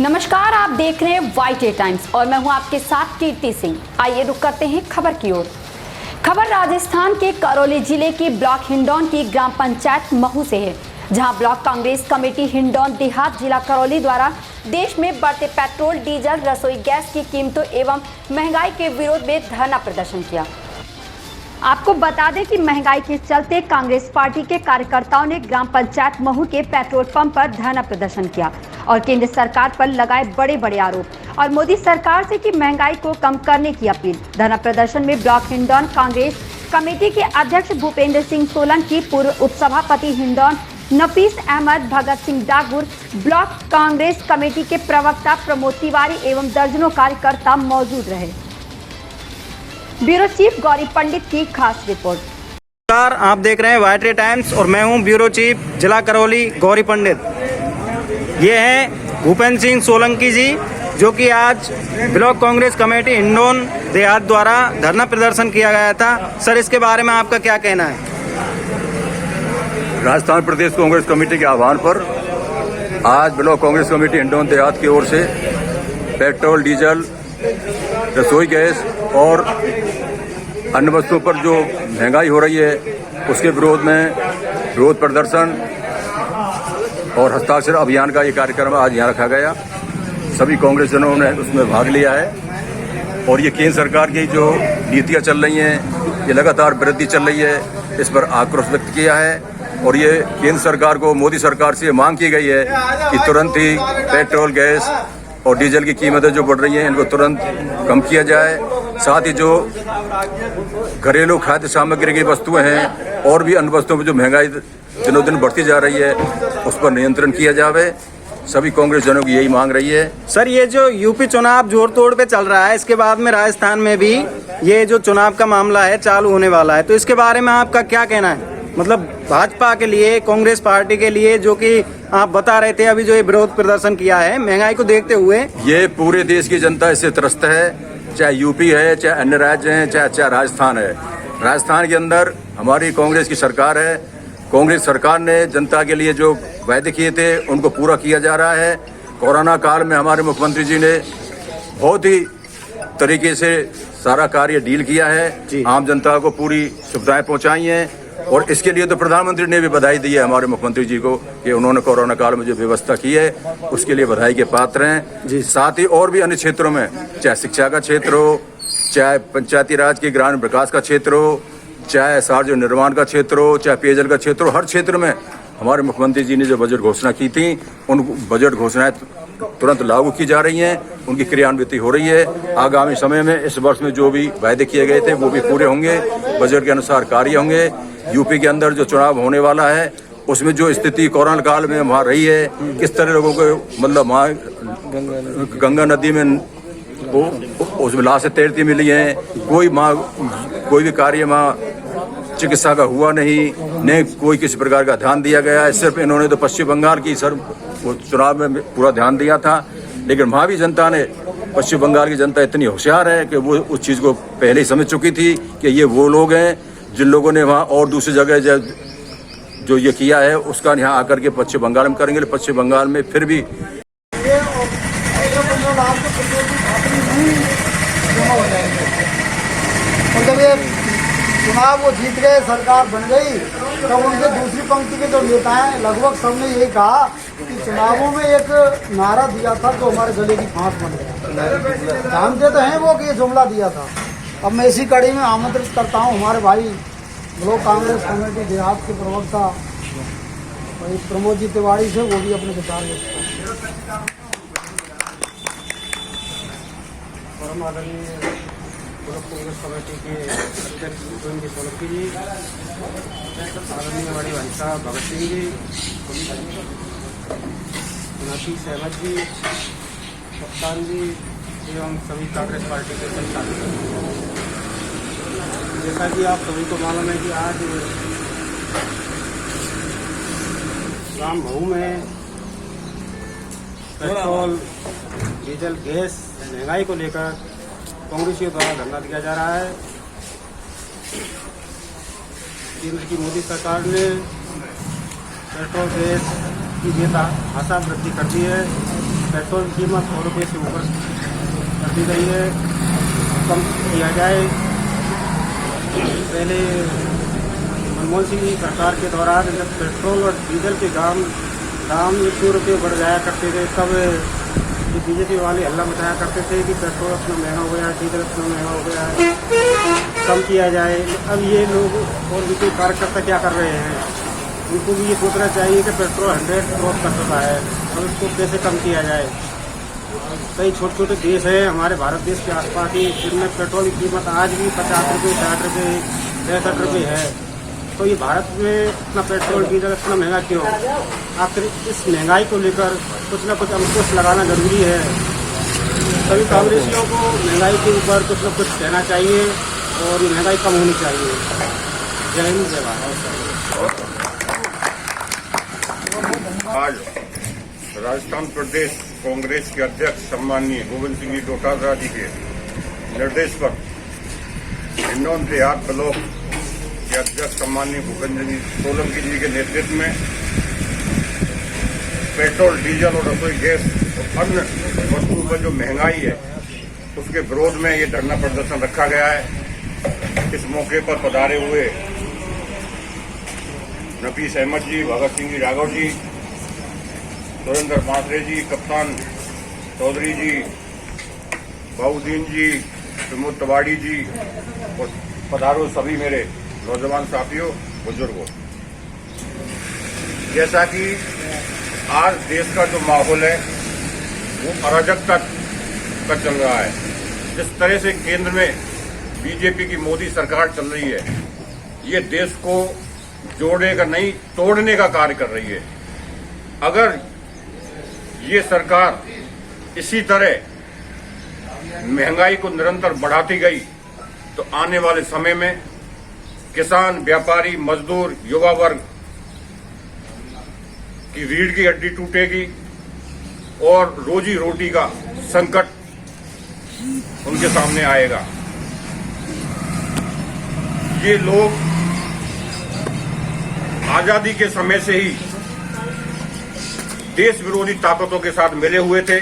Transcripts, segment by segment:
नमस्कार, आप देख रहे हैं वाईटी टाइम्स और मैं हूं आपके साथ कीर्ति सिंह। आइए रुक करते हैं खबर की ओर। खबर राजस्थान के करौली जिले की ब्लॉक हिंडौन की ग्राम पंचायत महू से है, जहां ब्लॉक कांग्रेस कमेटी हिंडौन देहात जिला करौली द्वारा देश में बढ़ते पेट्रोल, डीजल, रसोई गैस की कीमतों एवं महंगाई के विरोध में धरना प्रदर्शन किया। आपको बता दें कि महंगाई के चलते कांग्रेस पार्टी के कार्यकर्ताओं ने ग्राम पंचायत महू के पेट्रोल पंप पर धरना प्रदर्शन किया और केंद्र सरकार पर लगाए बड़े बड़े आरोप और मोदी सरकार से की महंगाई को कम करने की अपील। धरना प्रदर्शन में ब्लॉक हिंडौन कांग्रेस कमेटी के अध्यक्ष भूपेंद्र सिंह सोलंकी, पूर्व उपसभापति हिंडौन नफीस अहमद, भगत सिंह डागुर, ब्लॉक कांग्रेस कमेटी के प्रवक्ता प्रमोद तिवारी एवं दर्जनों कार्यकर्ता मौजूद रहे। ब्यूरो चीफ गौरी पंडित की खास रिपोर्ट। नमस्कार, आप देख रहे हैं वाईटी टाइम्स और मैं हूं ब्यूरो चीफ जिला करौली गौरी पंडित। ये हैं भूपेंद्र सिंह सोलंकी जी, जो कि आज ब्लॉक कांग्रेस कमेटी हिंडौन देहात द्वारा धरना प्रदर्शन किया गया था। सर, इसके बारे में आपका क्या कहना है? राजस्थान प्रदेश कांग्रेस कमेटी के आह्वान पर आज ब्लॉक कांग्रेस कमेटी हिंडौन देहात की ओर से पेट्रोल, डीजल, रसोई गैस और अन्य वस्तुओं पर जो महंगाई हो रही है उसके विरोध में विरोध प्रदर्शन और हस्ताक्षर अभियान का ये कार्यक्रम आज यहाँ रखा गया। सभी कांग्रेसजनों ने उसमें भाग लिया है और ये केंद्र सरकार की जो नीतियाँ चल रही हैं, ये लगातार वृद्धि चल रही है, इस पर आक्रोश व्यक्त किया है। और ये केंद्र सरकार को, मोदी सरकार से मांग की गई है कि तुरंत ही पेट्रोल, गैस और डीजल की कीमतें जो बढ़ रही हैं इनको तुरंत कम किया जाए। साथ ही जो घरेलू खाद्य सामग्री की वस्तुएं हैं और भी अन्य वस्तुओं पर जो महंगाई दिनों दिन बढ़ती जा रही है उस पर नियंत्रण किया जाए। सभी कांग्रेस जनों की यही मांग रही है। सर, ये जो यूपी चुनाव जोर तोड़ पे चल रहा है, इसके बाद में राजस्थान में भी ये जो चुनाव का मामला है चालू होने वाला है, तो इसके बारे में आपका क्या कहना है? मतलब भाजपा के लिए, कांग्रेस पार्टी के लिए, जो कि आप बता रहे थे अभी जो ये विरोध प्रदर्शन किया है महंगाई को देखते हुए, ये पूरे देश की जनता इससे त्रस्त है, चाहे यूपी है, चाहे अन्य राज्य हैं, चाहे राजस्थान है। राजस्थान के अंदर हमारी कांग्रेस की सरकार है। कांग्रेस सरकार ने जनता के लिए जो वायदे किए थे उनको पूरा किया जा रहा है। कोरोना काल में हमारे मुख्यमंत्री जी ने बहुत ही तरीके से सारा कार्य डील किया है, आम जनता को पूरी सुविधाएं पहुंचाई हैं और इसके लिए तो प्रधानमंत्री ने भी बधाई दी है हमारे मुख्यमंत्री जी को कि उन्होंने कोरोना काल में जो व्यवस्था की है उसके लिए बधाई के पात्र हैं जी। साथ ही और भी अन्य क्षेत्रों में, चाहे शिक्षा का क्षेत्र हो, चाहे पंचायती राज के ग्रामीण विकास का क्षेत्र हो, चाहे सार्वजनिक निर्माण का क्षेत्र हो, चाहे पेयजल का क्षेत्र हो, हर क्षेत्र में हमारे मुख्यमंत्री जी ने जो बजट घोषणा की थी उन बजट घोषणाएं तुरंत लागू की जा रही हैं, उनकी क्रियान्विति हो रही है। आगामी समय में इस वर्ष में जो भी वायदे किए गए थे वो भी पूरे होंगे, बजट के अनुसार कार्य होंगे। यूपी के अंदर जो चुनाव होने वाला है उसमें जो स्थिति कोरोना काल में वहाँ रही है, किस तरह लोगों को मतलब वहाँ गंगा नदी में वो उसमें लाशें तैरती मिली हैं, कोई भी कार्य वहाँ चिकित्सा का हुआ नहीं, न कोई किसी प्रकार का ध्यान दिया गया है। सिर्फ इन्होंने तो पश्चिम बंगाल की वो चुनाव में पूरा ध्यान दिया था, लेकिन वहाँ भी जनता ने, पश्चिम बंगाल की जनता इतनी होशियार है कि वो उस चीज़ को पहले ही समझ चुकी थी कि ये वो लोग हैं जिन लोगों ने वहाँ और दूसरी जगह जो ये किया है उसका यहाँ आकर के पश्चिम बंगाल में करेंगे। पश्चिम बंगाल में फिर भी मतलब ये चुनाव वो जीत गए, सरकार बन गई, तो उनके दूसरी पंक्ति के जो नेता हैं लगभग सबने यही कहा कि चुनावों में एक नारा दिया था जो हमारे गले की फांस बन गया। जानते तो हैं वो कि ये जुमला दिया था। अब मैं इसी कड़ी में आमंत्रित करता हूँ हमारे भाई ब्लॉक कांग्रेस कमेटी देहात के प्रवक्ता प्रमोद जी तिवारी से, वो भी अपने विचार व्यक्त करें। और हम आदरणीय ब्लॉक कांग्रेस कमेटी के अध्यक्ष भूपेंद्र सोलंकी जी, आदरणीय हमारे भाई साहब भगत सिंह जी, नफीस अहमद जी, कप्तान जी एवं सभी कांग्रेस पार्टी के संस्थापक। जैसा कि आप सभी को मालूम है कि आज ग्राम महू में पेट्रोल, डीजल, गैस महंगाई को लेकर कांग्रेसियों द्वारा धरना दिया जा रहा है। केंद्र की मोदी सरकार ने पेट्रोल, गैस की बेतहाशा वृद्धि कर दी है पेट्रोल की कीमत 100 रुपये से ऊपर कर दी गई है, कम किया जाए। पहले मनमोहन सिंह की सरकार के दौरान जब पेट्रोल और डीजल के दाम 100 रुपये बढ़ जाया करते थे, तब ये बीजेपी वाले हल्ला मचाया करते थे कि पेट्रोल इतना महंगा हो गया है, डीजल इतना महंगा हो गया है, कम किया जाए। अब ये लोग और भी कोई कार्यकर्ता क्या कर रहे हैं, उनको भी ये सोचना चाहिए कि पेट्रोल 100 क्रॉस कर चुका है, अब इसको कैसे कम किया जाए। कई छोटे छोटे देश हैं हमारे भारत देश के आसपास ही, जिनमें पेट्रोल की कीमत आज भी 50 रुपये, 60 रुपये, 65 रुपये है। तो ये भारत में इतना पेट्रोल डीजल इतना महंगा क्यों? आखिर इस महंगाई को लेकर कुछ न कुछ अंकुश लगाना जरूरी है। सभी कांग्रेसियों को महंगाई के ऊपर कुछ न कुछ कहना चाहिए और ये महंगाई कम होनी चाहिए। जय हिंद, जय भारत। आज राजस्थान प्रदेश कांग्रेस के अध्यक्ष सम्माननीय गोविंद सिंह जी डोटासरा जी के निर्देश पर हिंडौन देहात ब्लॉक के अध्यक्ष सम्माननीय भूपेंद्र जी सोलंकी जी के नेतृत्व में पेट्रोल, डीजल और रसोई गैस और अन्य वस्तुओं पर जो महंगाई है उसके विरोध में ये धरना प्रदर्शन रखा गया है। इस मौके पर पधारे हुए नफीस अहमद जी, भगत सिंह जी राघव जी, सुरेंद्र पांसरे जी, कप्तान चौधरी जी, बाउद्दीन जी, प्रमोद तवाड़ी जी और पधारो सभी मेरे नौजवान साथियों, बुजुर्गों। जैसा कि आज देश का जो माहौल है वो अराजकता का चल रहा है। जिस तरह से केंद्र में बीजेपी की मोदी सरकार चल रही है, ये देश को जोड़ने का नहीं तोड़ने का कार्य कर रही है। अगर ये सरकार इसी तरह महंगाई को निरंतर बढ़ाती गई तो आने वाले समय में किसान, व्यापारी, मजदूर, युवा वर्ग की रीढ़ की हड्डी टूटेगी और रोजी रोटी का संकट उनके सामने आएगा। ये लोग आजादी के समय से ही देश विरोधी ताकतों के साथ मिले हुए थे।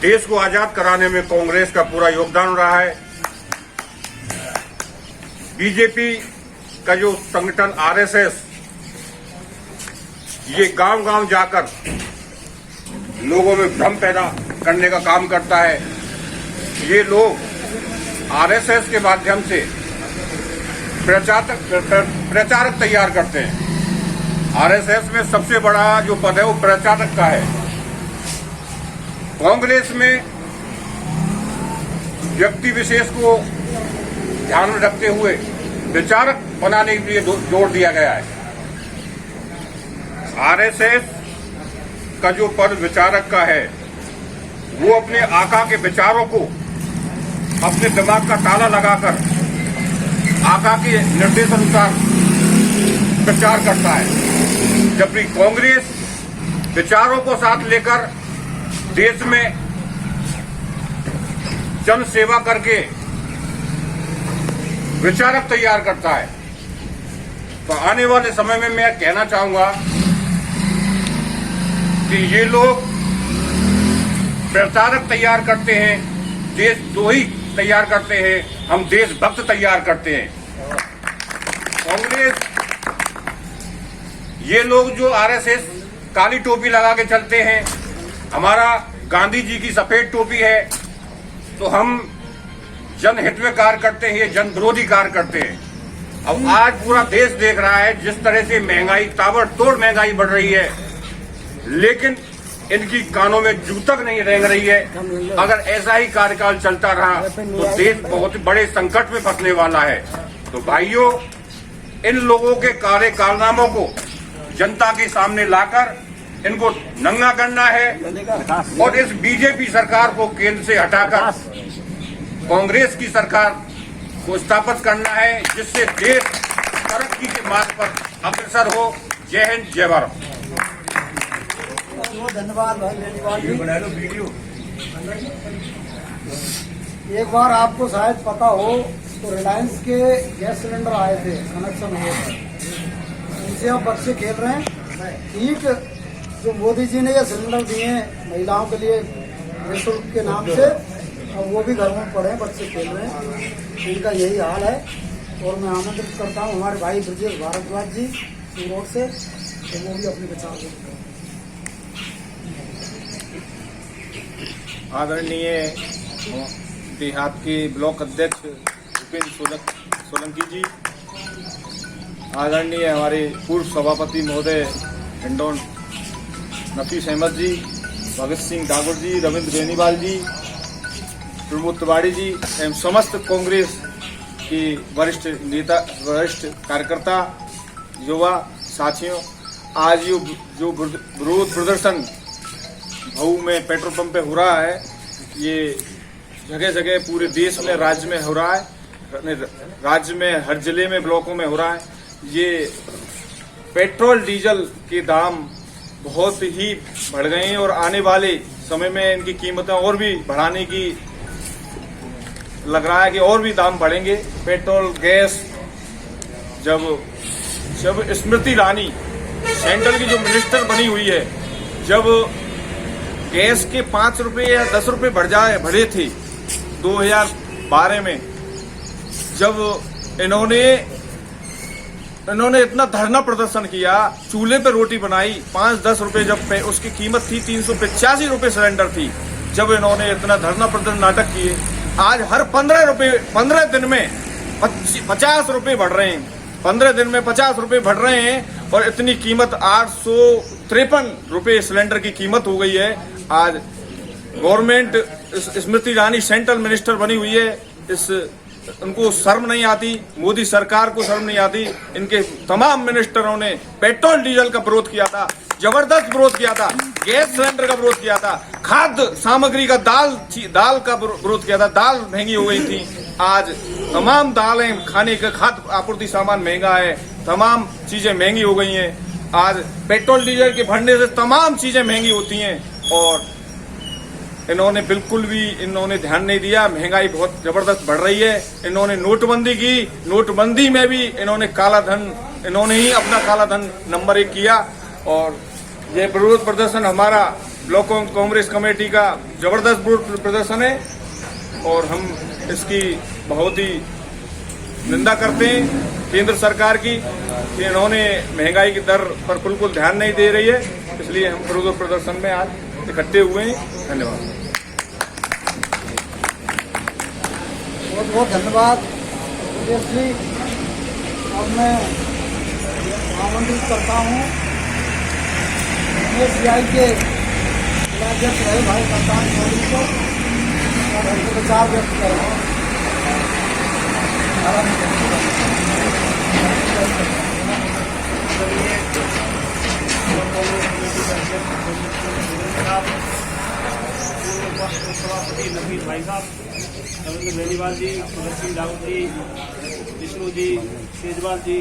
देश को आजाद कराने में कांग्रेस का पूरा योगदान रहा है। बीजेपी का जो संगठन आरएसएस, ये गांव गांव जाकर लोगों में भ्रम पैदा करने का काम करता है। ये लोग आरएसएस के माध्यम से प्रचारक तैयार करते हैं। आरएसएस में सबसे बड़ा जो पद है वो प्रचारक का है। कांग्रेस में व्यक्ति विशेष को ध्यान में रखते हुए विचारक बनाने के लिए जोर दिया गया है। आरएसएस का जो पद विचारक का है वो अपने आका के विचारों को अपने दिमाग का ताला लगाकर आका के निर्देश अनुसार प्रचार करता है, जबकि कांग्रेस विचारों को साथ लेकर देश में जन सेवा करके विचारक तैयार करता है। तो आने वाले समय में मैं कहना चाहूंगा कि ये लोग प्रचारक तैयार करते हैं, देशद्रोही तैयार करते हैं, हम देशभक्त तैयार करते हैं। कांग्रेस, ये लोग जो आरएसएस काली टोपी लगा के चलते हैं, हमारा गांधी जी की सफेद टोपी है, तो हम जनहित में कार्य करते हैं, ये जन विरोधी कार्य करते हैं। अब आज पूरा देश देख रहा है जिस तरह से महंगाई, ताबड़तोड़ महंगाई बढ़ रही है, लेकिन इनकी कानों में जू तक नहीं रेंग रही है। अगर ऐसा ही कार्यकाल चलता रहा तो देश बहुत बड़े संकट में फंसने वाला है। तो भाइयों, इन लोगों के कार्य कारनामों को जनता के सामने लाकर इनको नंगा करना है और इस बीजेपी सरकार को केंद्र से हटाकर कांग्रेस की सरकार को स्थापित करना है, जिससे देश तरक्की के मार्ग पर अग्रसर हो। जय हिंद, जय भारत। धन्यवाद भाई। एक बार आपको शायद पता हो तो रिलायंस के गैस सिलेंडर आए थे, कनेक्शन हुए थे, उनसे आप बच्चे खेल रहे हैं। ठीक जो मोदी जी ने ये सिलेंडर दिए हैं महिलाओं के लिए निःशुल्क के नाम से, और वो भी घरों में पड़े हैं, बच्चे खेल रहे हैं, इनका यही हाल है। और मैं आमंत्रित करता हूँ हमारे भाई ब्रजेश भारद्वाज जी रोड से, तो वो भी अपने विचार दें। आदरणीय देहात के ब्लॉक अध्यक्ष भूपेंद्र सोलंकी जी, आदरणीय हमारे पूर्व सभापति महोदय हिंडौन नफीस अहमद जी, भगत सिंह डागोर जी, रविंद्र बेनीवाल जी, प्रमोद तिवारी जी एवं समस्त कांग्रेस के वरिष्ठ नेता, वरिष्ठ कार्यकर्ता, युवा साथियों, आज जो विरोध प्रदर्शन मऊ में पेट्रोल पंप पे हो रहा है, ये जगह जगह पूरे देश में, राज्य में हो रहा है, राज्य में हर जिले में, ब्लॉकों में हो रहा है। ये पेट्रोल डीजल के दाम बहुत ही बढ़ गए हैं और आने वाले समय में इनकी कीमतें और भी बढ़ाने की लग रहा है कि और भी दाम बढ़ेंगे। पेट्रोल, गैस, जब स्मृति ईरानी सेंट्रल की जो मिनिस्टर बनी हुई है, जब गैस के 5 रुपए या 10 रुपए बढ़े थे 2012 में, जब इन्होंने इतना धरना प्रदर्शन किया, चूल्हे पे रोटी बनाई, 5-10 रुपए जब उसकी कीमत थी, 385 रुपए सिलेंडर थी, जब इन्होंने इतना धरना प्रदर्शन नाटक किए, आज हर 15 दिन में 50 रुपए बढ़ रहे हैं, 15 दिन में 50 रुपए बढ़ रहे हैं और इतनी कीमत 853 रुपए सिलेंडर की कीमत हो गई है। आज government Smriti Irani central minister बनी हुई है, उनको शर्म नहीं आती, मोदी सरकार को शर्म नहीं आती। इनके तमाम मिनिस्टरों ने पेट्रोल डीजल का विरोध किया था, जबरदस्त विरोध किया था, गैस सिलेंडर का विरोध किया था, खाद्य सामग्री का दाल का विरोध किया था, दाल महंगी हो गई थी। आज तमाम दालें, खाने का खाद्य आपूर्ति सामान महंगा है, तमाम चीजें महंगी हो गई हैं। आज पेट्रोल डीजल के बढ़ने से तमाम चीजें महंगी होती हैं और इन्होंने बिल्कुल भी ध्यान नहीं दिया। महंगाई बहुत जबरदस्त बढ़ रही है। इन्होंने नोटबंदी की, नोटबंदी में भी इन्होंने ही अपना काला धन नंबर 1 किया और ये विरोध प्रदर्शन हमारा ब्लॉक कांग्रेस कमेटी का जबरदस्त विरोध प्रदर्शन है और हम इसकी बहुत ही निंदा करते हैं केंद्र सरकार की कि इन्होंने महंगाई की दर पर बिल्कुल ध्यान नहीं दे रही है, इसलिए हम विरोध प्रदर्शन में आज इकट्ठे हुए हैं। धन्यवाद। बहुत बहुत धन्यवाद जी। अब मैं आमंत्रित करता हूँ SBI के जिलाध्यक्ष रहे भाई कप्तान चौधरी को और उनके विचार व्यक्त करें। सभापति नफीस भाई साहब, रविंद्र बेनीवाल जी, भगत सिंह डागोर जी, विष्णु जी, सेजवाल जी,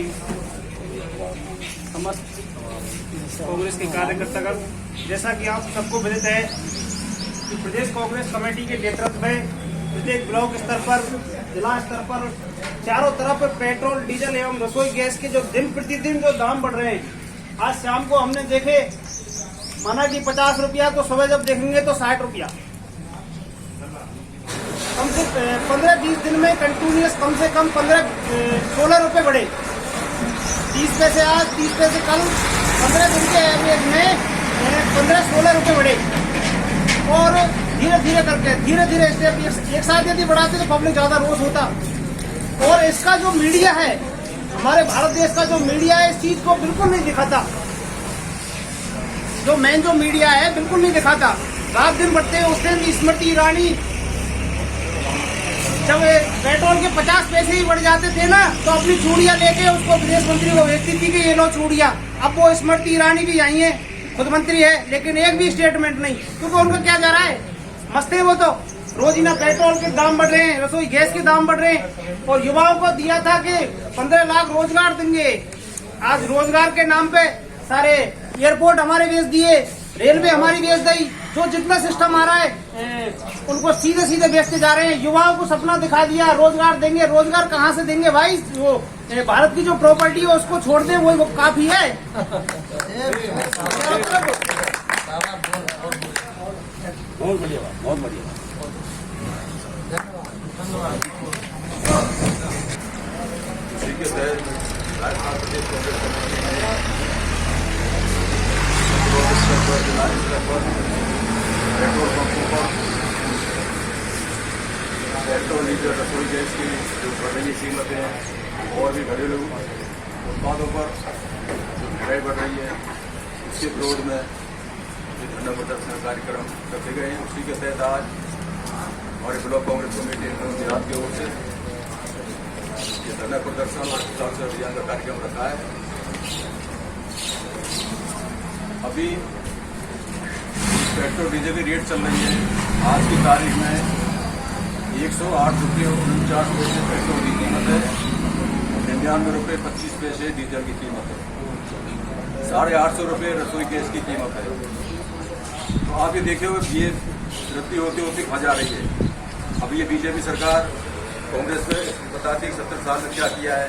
समस्त कांग्रेस के कार्यकर्तागण, जैसा कि आप सबको विदित है कि प्रदेश कांग्रेस कमेटी के नेतृत्व में प्रत्येक ब्लॉक स्तर पर, जिला स्तर पर चारों तरफ पेट्रोल, डीजल एवं रसोई गैस के जो दिन प्रतिदिन जो दाम बढ़ रहे हैं, आज शाम को हमने देखे, माना कि 50 रुपया, तो सुबह जब देखेंगे तो 60 रुपया। कम से 15-20 दिन में कंटिन्यूस कम से कम 15-16 रुपए बढ़े। 30 पैसे आज, 30 पैसे कल, 15 दिन के एवरेज में 15-16 रुपए बढ़े। और धीरे धीरे करके, धीरे धीरे स्टेप एक साथ यदि बढ़ाते तो पब्लिक ज्यादा रोष होता। और इसका जो मीडिया है, हमारे भारत देश का जो मीडिया है, इस चीज को बिल्कुल नहीं दिखाता। जो मेन जो मीडिया है बिल्कुल नहीं दिखाता। रात दिन बढ़ते हैं। उस दिन स्मृति ईरानी जब पेट्रोल के 50 पैसे ही बढ़ जाते थे ना, तो अपनी चूड़ियां लेके उसको विदेश मंत्री को भेजती थी कि ये लो चूड़ियां। अब वो स्मृति ईरानी भी आई है, खुद मंत्री है, लेकिन एक भी स्टेटमेंट नहीं, क्योंकि उनको क्या जा रहा है, मस्त है वो तो। रोजीना पेट्रोल के दाम बढ़ रहे हैं, रसोई गैस के दाम बढ़ रहे हैं, और युवाओं को दिया था कि 15 लाख रोजगार देंगे। आज रोजगार के नाम पे सारे एयरपोर्ट हमारे बेच दिए, रेलवे हमारी बेच दी, जो जितना सिस्टम आ रहा है उनको सीधे सीधे बेचते जा रहे हैं। युवाओं को सपना दिखा दिया, रोजगार देंगे। रोजगार कहाँ से देंगे भाई? वो भारत की जो प्रॉपर्टी है उसको छोड़ दें, वो काफी है। बहुत बढ़िया बात, बहुत बढ़िया। इसी के तहत राजस्थान प्रदेश कांग्रेस कमेटी ने पेट्रोल पंपों पर पेट्रोल, डीजल, रसोई गैस की जो बढ़ रही कीमतें हैं और भी घरेलू उत्पादों पर जो महंगाई बढ़ रही है, उसके विरोध में ये धरना प्रदर्शन कार्यक्रम रखे गए हैं। उसी के तहत आज हमारे ब्लॉक कांग्रेस कमेटी गुजरात की ओर से ये धरना प्रदर्शन और से अभियान का कार्यक्रम रखा है। अभी पेट्रोल डीजल की रेट चल रही है, आज की तारीख में 108 रुपये 49 पैसे पेट्रोल की कीमत है, 99 रुपये 25 पैसे डीजल की कीमत है, 850 रुपये रसोई गैस की कीमत है। तो आप ये देखे हुए ये वृद्धि होती होती कहाँ जा रही है। अभी ये बीजेपी सरकार कांग्रेस में बताती है 70 साल में क्या किया है।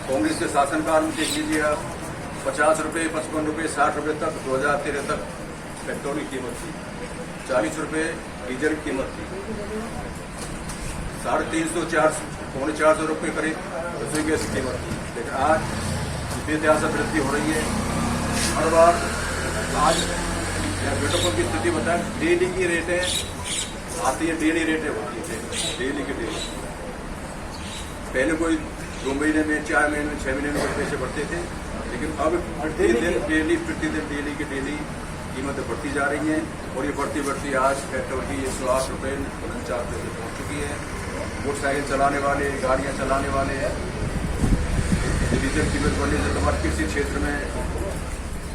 कांग्रेस के शासनकाल में देख लीजिए आप 50 रुपये 55 रुपये 60 रुपये तक 2013 तक पेट्रोल की कीमत थी, 40 रुपये डीजल की कीमत थी, 350 400 रुपये करीब रसोई गैस की कीमत थी। लेकिन आज बेतहाशा वृद्धि हो रही है। हर बार आज पेट्रोल की स्थिति बताएं, डेली की रेटें आती है, डेली रेटें होती है, डेली की डेली। पहले कोई 2 महीने में 4 महीने में 6 महीने में पैसे बढ़ते थे, लेकिन अब डेली प्रतिदिन डेली की डेली कीमतें बढ़ती जा रही हैं। और ये बढ़ती बढ़ती आज पेट्रोल की 108 रुपये 49 पैसे पहुँच चुकी है। मोटरसाइकिल चलाने वाले, गाड़ियाँ चलाने वाले हैं, डीजल कीमत बढ़ने से हमारे कृषि क्षेत्र में,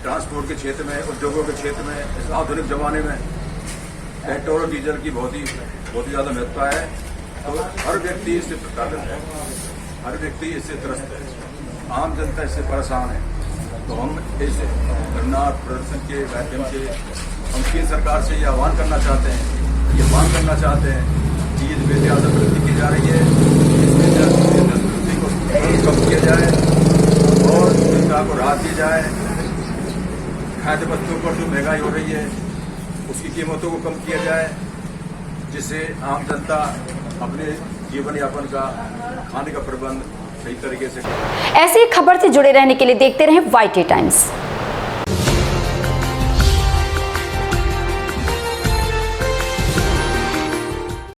ट्रांसपोर्ट के क्षेत्र में, उद्योगों के क्षेत्र में, इस आधुनिक जमाने में पेट्रोल और डीजल की बहुत ही ज़्यादा महत्व है। तो हर व्यक्ति इससे प्रताड़ित है, हर व्यक्ति इससे त्रस्त है, आम जनता इससे परेशान है। तो हम इस धरना प्रदर्शन के माध्यम से हम केंद्र सरकार से ये आह्वान करना चाहते हैं, ये मांग करना चाहते हैं कि ये बेतहाशा वृद्धि की जा रही है, इसमें वृद्धि को कम किया जाए और जनता को राहत दी जाए। खाद्य वस्तुओं पर जो महंगाई हो रही है उसकी कीमतों को कम किया जाए, जिससे आम जनता अपने जीवन यापन का, खाने का प्रबंध सही तरीके से। ऐसी खबर से जुड़े रहने के लिए देखते रहें YT टाइम्स।